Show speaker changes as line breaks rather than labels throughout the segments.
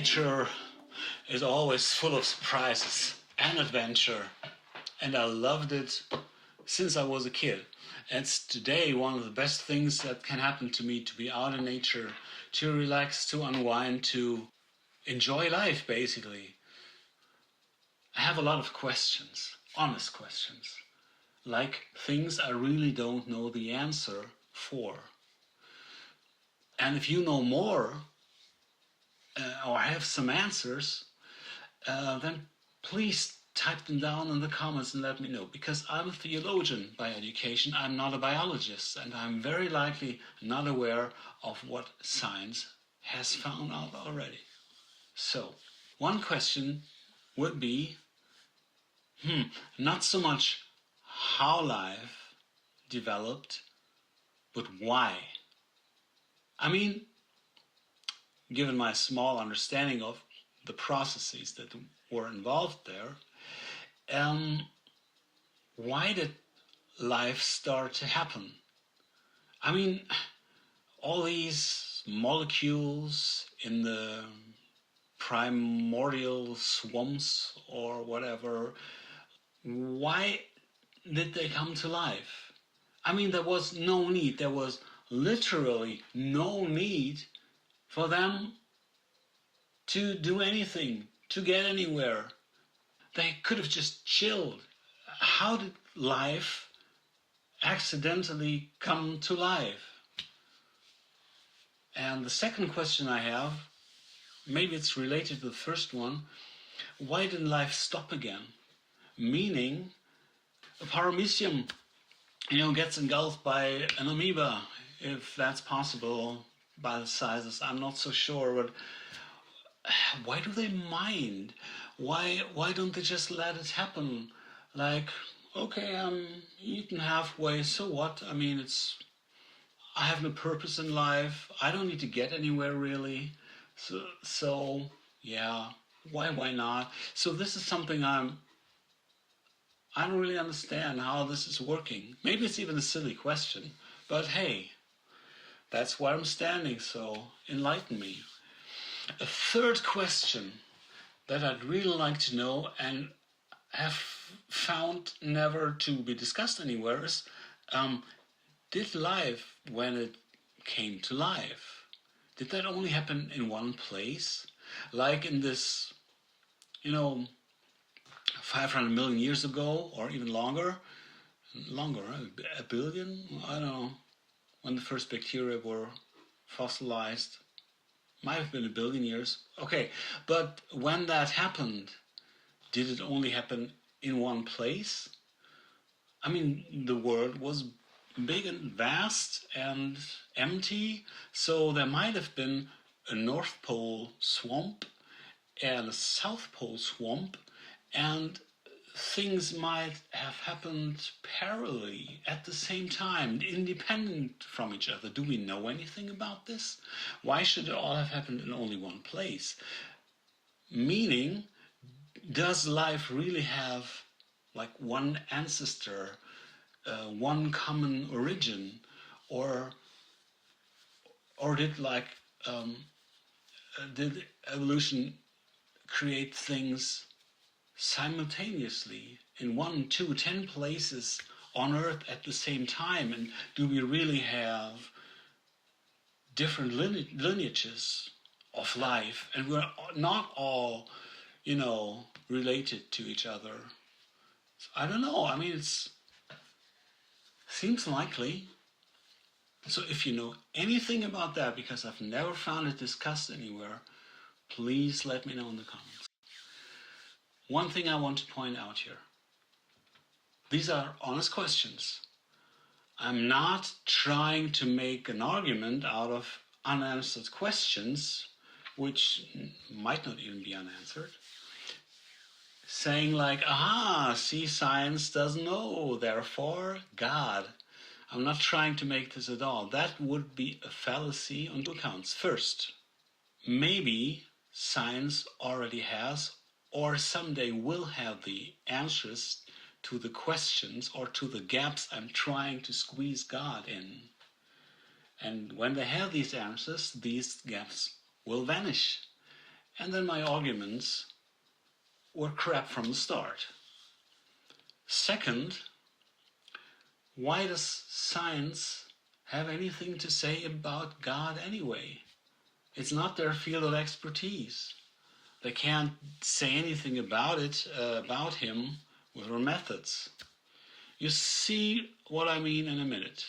Nature is always full of surprises and adventure, and I loved it since I was a kid. It's today one of the best things that can happen to me, to be out in nature, to relax, to unwind, to enjoy life, basically. I have a lot of questions, honest questions, like things I really don't know the answer for. And if you know more, or have some answers, then please type them down in the comments and let me know. Because I'm a theologian by education, I'm not a biologist, and I'm very likely not aware of what science has found out already. So, one question would be, not so much how life developed, but why. I mean, given my small understanding of the processes that were involved there, why did life start to happen? I mean, all these molecules in the primordial swamps or whatever, why did they come to life? I mean, there was no need, there was literally no need for them to do anything, to get anywhere. They could have just chilled. How did life accidentally come to life? And the second question I have, maybe it's related to the first one, why didn't life stop again? Meaning, a paramecium, gets engulfed by an amoeba, if that's possible, by the sizes, I'm not so sure, but why do they mind? Why don't they just let it happen? Like, okay, I'm eaten halfway, so what? I mean, I have no purpose in life, I don't need to get anywhere really, so yeah, why not? So this is something I don't really understand how this is working. Maybe it's even a silly question, but hey, that's where I'm standing, so enlighten me. A third question that I'd really like to know and have found never to be discussed anywhere is, did life, when it came to life, did that only happen in one place? Like in this, 500 million years ago, or even longer, a billion? I don't know. When the first bacteria were fossilized. Might have been a billion years. Okay, but when that happened, did it only happen in one place? I mean, the world was big and vast and empty, so there might have been a North Pole swamp and a South Pole swamp, and things might have happened parallelly at the same time, independent from each other. Do we know anything about this? Why should it all have happened in only one place? Meaning, does life really have like one ancestor, one common origin, or did did evolution create things simultaneously in 1, 2, 10 places on Earth at the same time? And do we really have different lineages of life? And we're not all, related to each other. So I don't know. I mean, it seems likely. So if you know anything about that, because I've never found it discussed anywhere, please let me know in the comments. One thing I want to point out here. These are honest questions. I'm not trying to make an argument out of unanswered questions, which might not even be unanswered. Saying like, aha, see, science doesn't know, therefore God. I'm not trying to make this at all. That would be a fallacy on two accounts. First, maybe science already has or someday will have the answers to the questions or to the gaps I'm trying to squeeze God in. And when they have these answers, these gaps will vanish. and then my arguments were crap from the start. Second, why does science have anything to say about God anyway? It's not their field of expertise. They can't say anything about it, about him, with their methods. You see what I mean in a minute.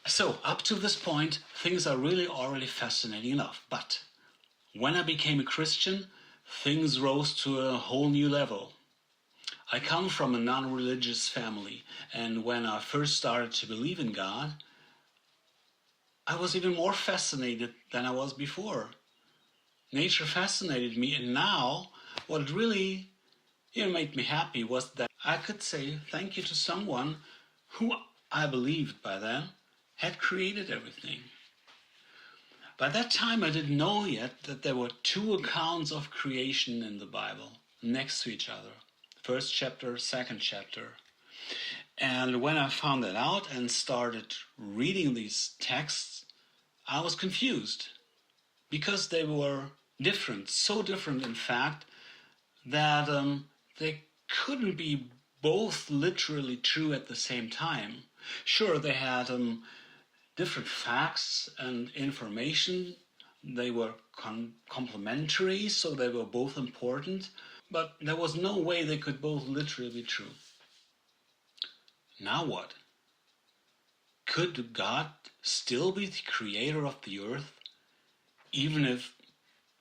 So, up to this point, things are really already fascinating enough. But when I became a Christian, things rose to a whole new level. I come from a non-religious family, and when I first started to believe in God, I was even more fascinated than I was before. Nature fascinated me, and now what really made me happy was that I could say thank you to someone who I believed by then had created everything. By that time I didn't know yet that there were two accounts of creation in the Bible next to each other. First chapter, second chapter. And when I found that out and started reading these texts, I was confused because they were different, so different in fact that they couldn't be both literally true at the same time. Sure, they had different facts and information. They were complementary, so they were both important, but there was no way they could both literally be true. Now what? Could God still be the creator of the earth, even if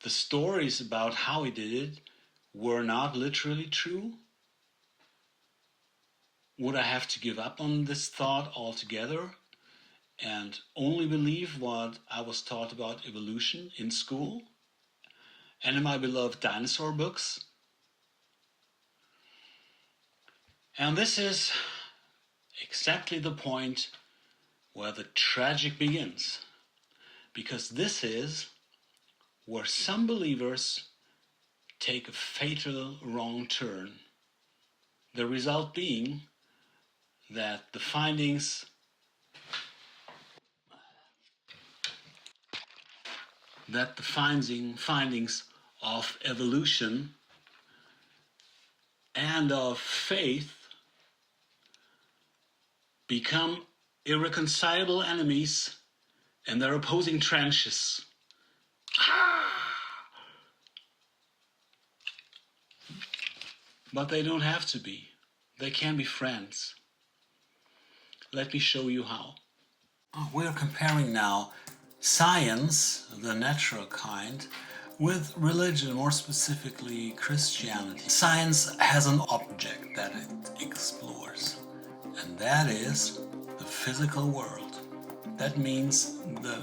the stories about how he did it were not literally true? Would I have to give up on this thought altogether and only believe what I was taught about evolution in school and in my beloved dinosaur books? And this is exactly the point where the tragic begins, because this is where some believers take a fatal wrong turn. The result being that the findings of evolution and of faith become irreconcilable enemies in their opposing trenches. But they don't have to be. They can be friends. Let me show you how. We're comparing now science, the natural kind, with religion, more specifically Christianity. Science has an object that it explores, and that is the physical world. That means the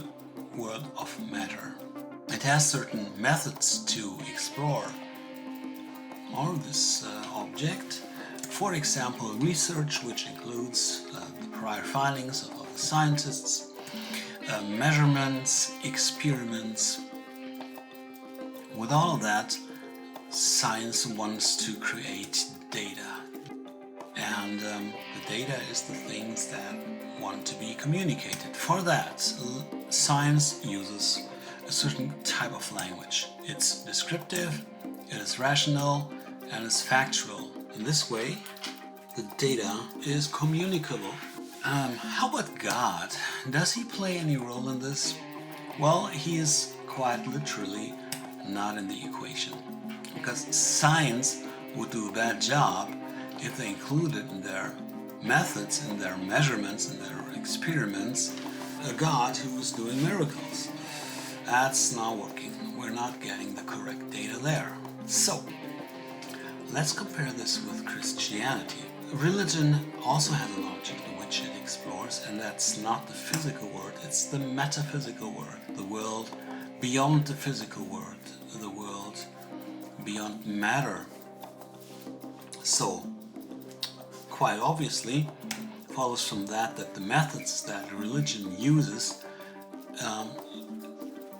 world of matter. It has certain methods to explore this object. For example, research, which includes the prior findings of the scientists, measurements, experiments. With all of that, science wants to create data. And the data is the things that want to be communicated. For that, science uses a certain type of language. It's descriptive, it is rational, and it's factual. In this way, the data is communicable. How about God? Does he play any role in this? Well, he is quite literally not in the equation, because science would do a bad job if they included in their methods, in their measurements, in their experiments, a God who is doing miracles. That's not working. We're not getting the correct data there. So, let's compare this with Christianity. Religion also has an object which it explores, and that's not the physical world, it's the metaphysical world, the world beyond the physical world, the world beyond matter. So, quite obviously, follows from that the methods that religion uses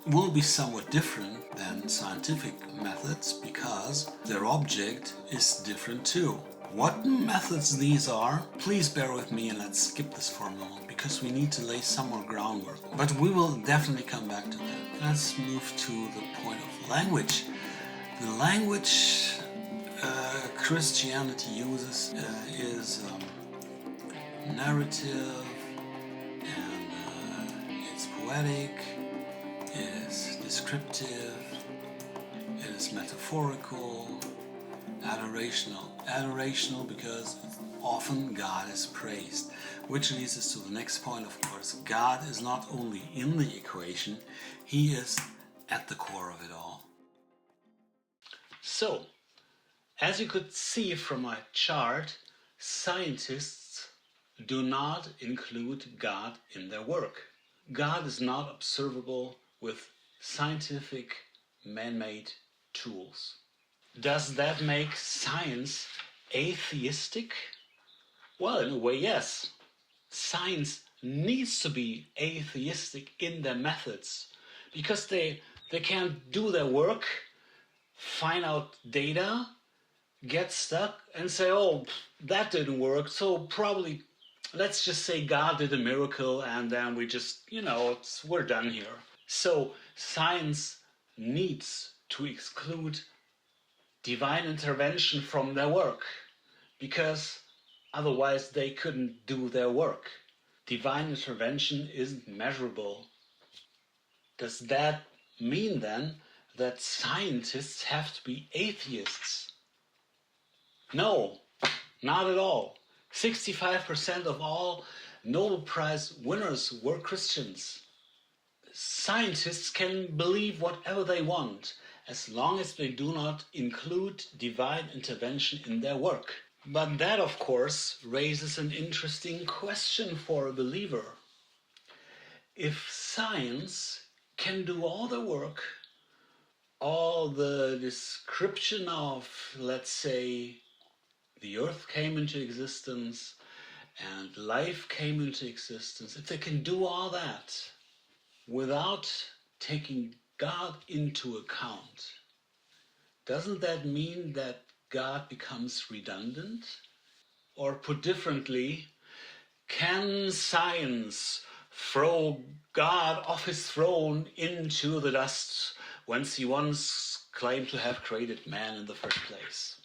will be somewhat different than scientific methods, because their object is different too. What methods these are, please bear with me and let's skip this for a moment because we need to lay some more groundwork. But we will definitely come back to that. Let's move to the point of language. The language Christianity uses is narrative, and it's poetic, it's descriptive, it is metaphorical, adorational because often God is praised, which leads us to the next point. Of course, God is not only in the equation, he is at the core of it all. So, as you could see from my chart, scientists do not include God in their work. God is not observable with scientific man-made tools. Does that make science atheistic? Well, in a way, yes. Science needs to be atheistic in their methods because they can't do their work, find out data, get stuck and say, oh, that didn't work, so probably let's just say God did a miracle and then we just, we're done here. So science needs to exclude divine intervention from their work because otherwise they couldn't do their work. Divine intervention isn't measurable. Does that mean then that scientists have to be atheists? No, not at all. 65% of all Nobel Prize winners were Christians. Scientists can believe whatever they want, as long as they do not include divine intervention in their work. But that, of course, raises an interesting question for a believer. If science can do all the work, all the description of, let's say, the earth came into existence and life came into existence, if they can do all that without taking God into account, doesn't that mean that God becomes redundant? Or put differently, can science throw God off his throne into the dust whence he once claimed to have created man in the first place?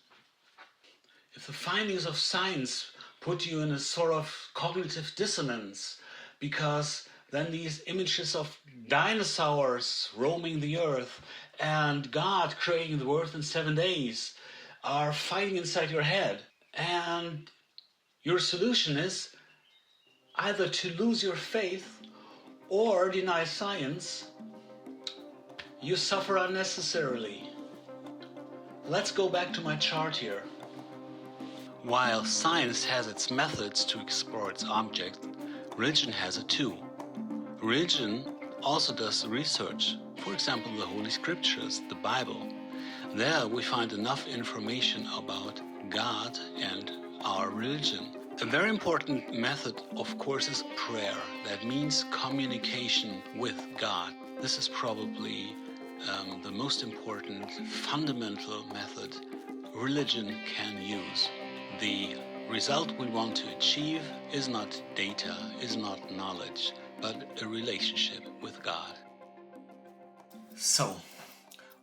If the findings of science put you in a sort of cognitive dissonance, because then these images of dinosaurs roaming the earth and God creating the earth in 7 days are fighting inside your head, and your solution is either to lose your faith or deny science, you suffer unnecessarily. Let's go back to my chart here. While science has its methods to explore its object, religion has it too. Religion also does research, for example the Holy Scriptures, the Bible. There we find enough information about God and our religion. A very important method, of course, is prayer. That means communication with God. This is probably the most important fundamental method religion can use. The result we want to achieve is not data, is not knowledge, but a relationship with God. So,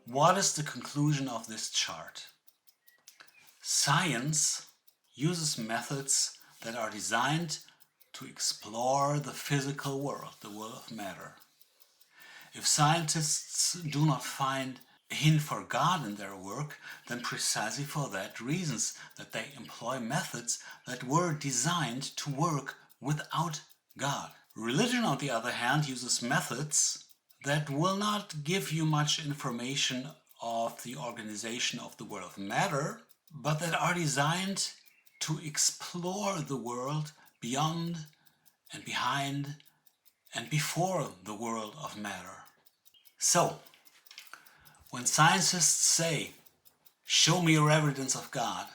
what is the conclusion of this chart? Science uses methods that are designed to explore the physical world, the world of matter. If scientists do not find a hint for God in their work, then precisely for that reasons that they employ methods that were designed to work without God. Religion, on the other hand, uses methods that will not give you much information of the organization of the world of matter, but that are designed to explore the world beyond and behind and before the world of matter. So, when scientists say, show me your evidence of God,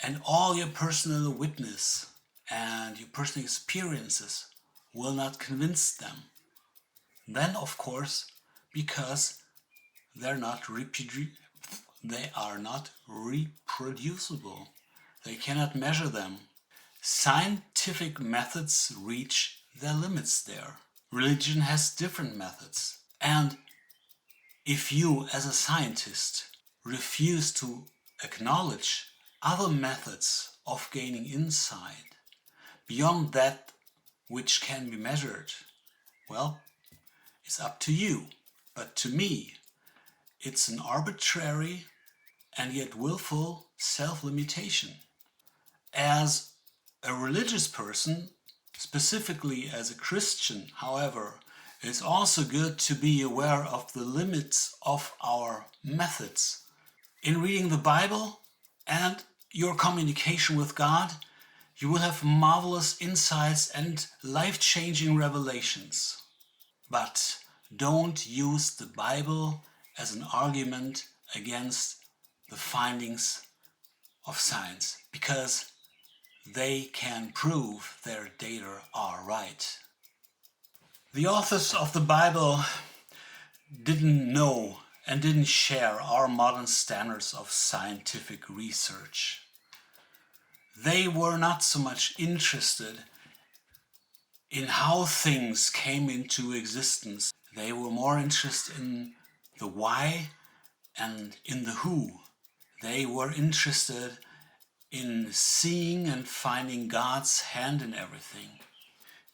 and all your personal witness and your personal experiences will not convince them, then of course, because they're not they are not reproducible. They cannot measure them. Scientific methods reach their limits there. Religion has different methods. And if you, as a scientist, refuse to acknowledge other methods of gaining insight beyond that which can be measured, well, it's up to you. But to me, it's an arbitrary and yet willful self-limitation. As a religious person, specifically as a Christian, however, it's also good to be aware of the limits of our methods. In reading the Bible and your communication with God, you will have marvelous insights and life-changing revelations. But don't use the Bible as an argument against the findings of science, because they can prove their data are right. The authors of the Bible didn't know and didn't share our modern standards of scientific research. They were not so much interested in how things came into existence. They were more interested in the why and in the who. They were interested in seeing and finding God's hand in everything.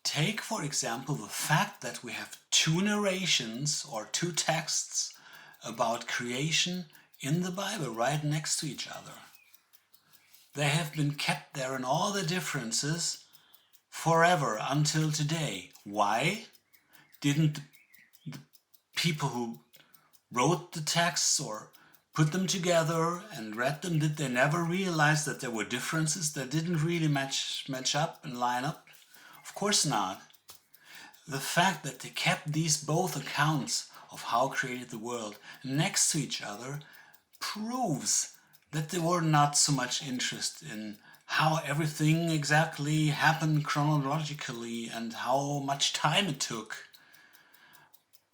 Take, for example, the fact that we have two narrations or two texts about creation in the Bible right next to each other. They have been kept there in all their differences forever until today. Why? Didn't the people who wrote the texts or put them together and read them, did they never realize that there were differences that didn't really match up and line up? Of course not. The fact that they kept these both accounts of how created the world next to each other proves that they were not so much interested in how everything exactly happened chronologically and how much time it took.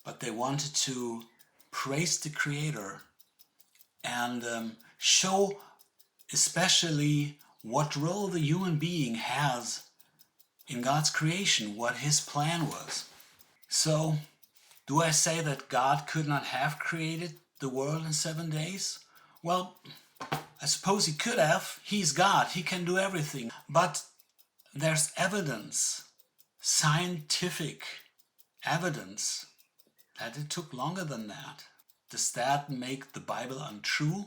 But they wanted to praise the Creator and show especially what role the human being has in God's creation, what His plan was. So, do I say that God could not have created the world in 7 days? Well, I suppose He could have. He's God. He can do everything. But there's evidence, scientific evidence, that it took longer than that. Does that make the Bible untrue?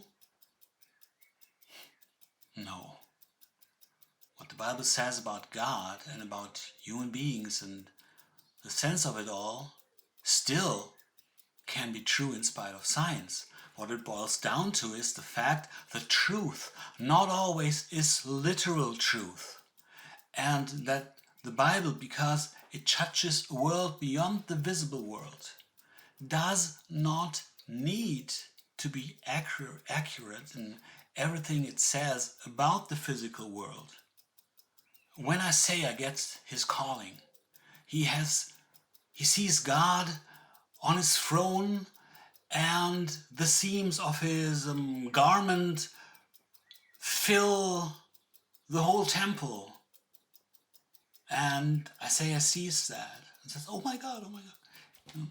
No. What the Bible says about God and about human beings and the sense of it all still can be true in spite of science. What it boils down to is the fact that truth not always is literal truth, and that the Bible, because it touches a world beyond the visible world, does not need to be accurate in everything it says about the physical world. When Isaiah gets his calling, he sees God on his throne, and the seams of his garment fill the whole temple. And Isaiah sees that and says, oh my God, oh my God.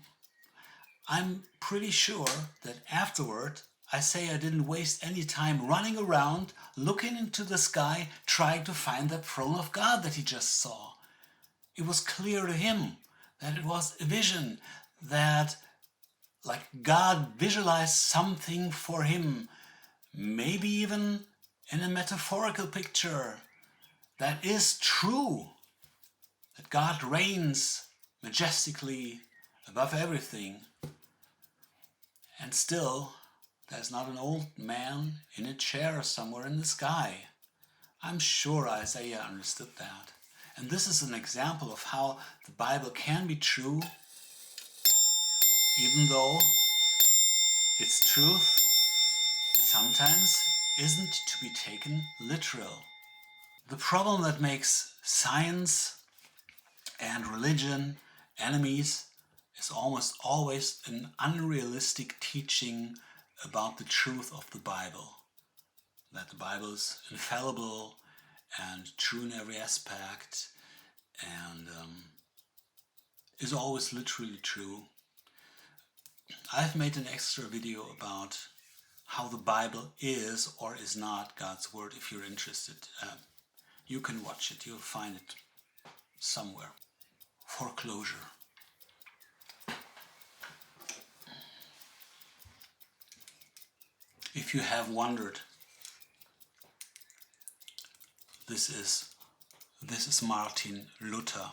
I'm pretty sure that afterward, Isaiah didn't waste any time running around, looking into the sky, trying to find that throne of God that he just saw. It was clear to him that it was a vision, that like God visualized something for him, maybe even in a metaphorical picture that is true, that God reigns majestically above everything. And still, there's not an old man in a chair somewhere in the sky. I'm sure Isaiah understood that. And this is an example of how the Bible can be true, even though its truth sometimes isn't to be taken literal. The problem that makes science and religion enemies is almost always an unrealistic teaching about the truth of the Bible, that the Bible is infallible and true in every aspect and is always literally true. I've made an extra video about how the Bible is or is not God's Word. If you're interested, you can watch it. You'll find it somewhere for closure. If you have wondered, this is Martin Luther,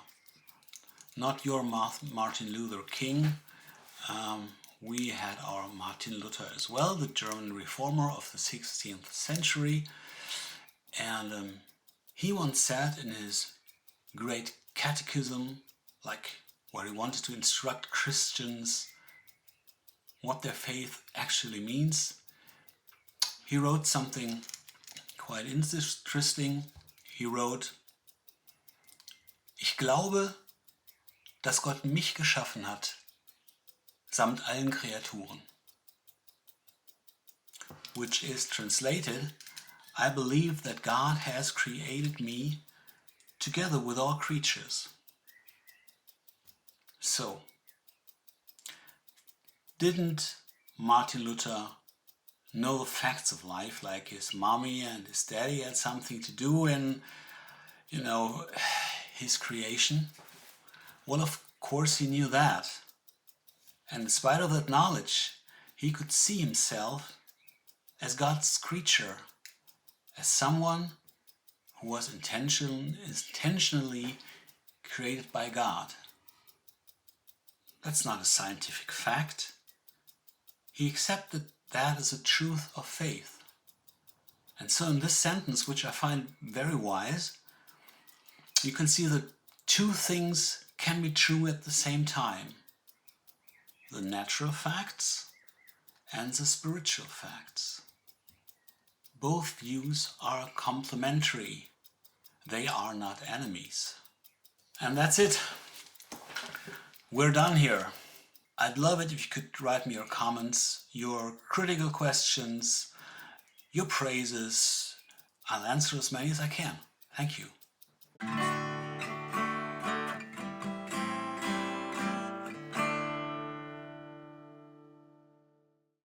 not your Martin Luther King. We had our Martin Luther as well, the German reformer of the 16th century, and he once said in his great catechism, like where he wanted to instruct Christians what their faith actually means, he wrote something quite interesting. He wrote, Ich glaube, dass Gott mich geschaffen hat, samt allen Kreaturen. Which is translated, I believe that God has created me together with all creatures. So, didn't Martin Luther know the facts of life, like his mommy and his daddy had something to do in, his creation? Well, of course he knew that. And in spite of that knowledge, he could see himself as God's creature, as someone who was intentionally created by God. That's not a scientific fact. He accepted that as a truth of faith. And so in this sentence, which I find very wise, you can see that two things can be true at the same time: the natural facts and the spiritual facts. Both views are complementary. They are not enemies. And that's it. We're done here. I'd love it if you could write me your comments, your critical questions, your praises. I'll answer as many as I can. Thank you.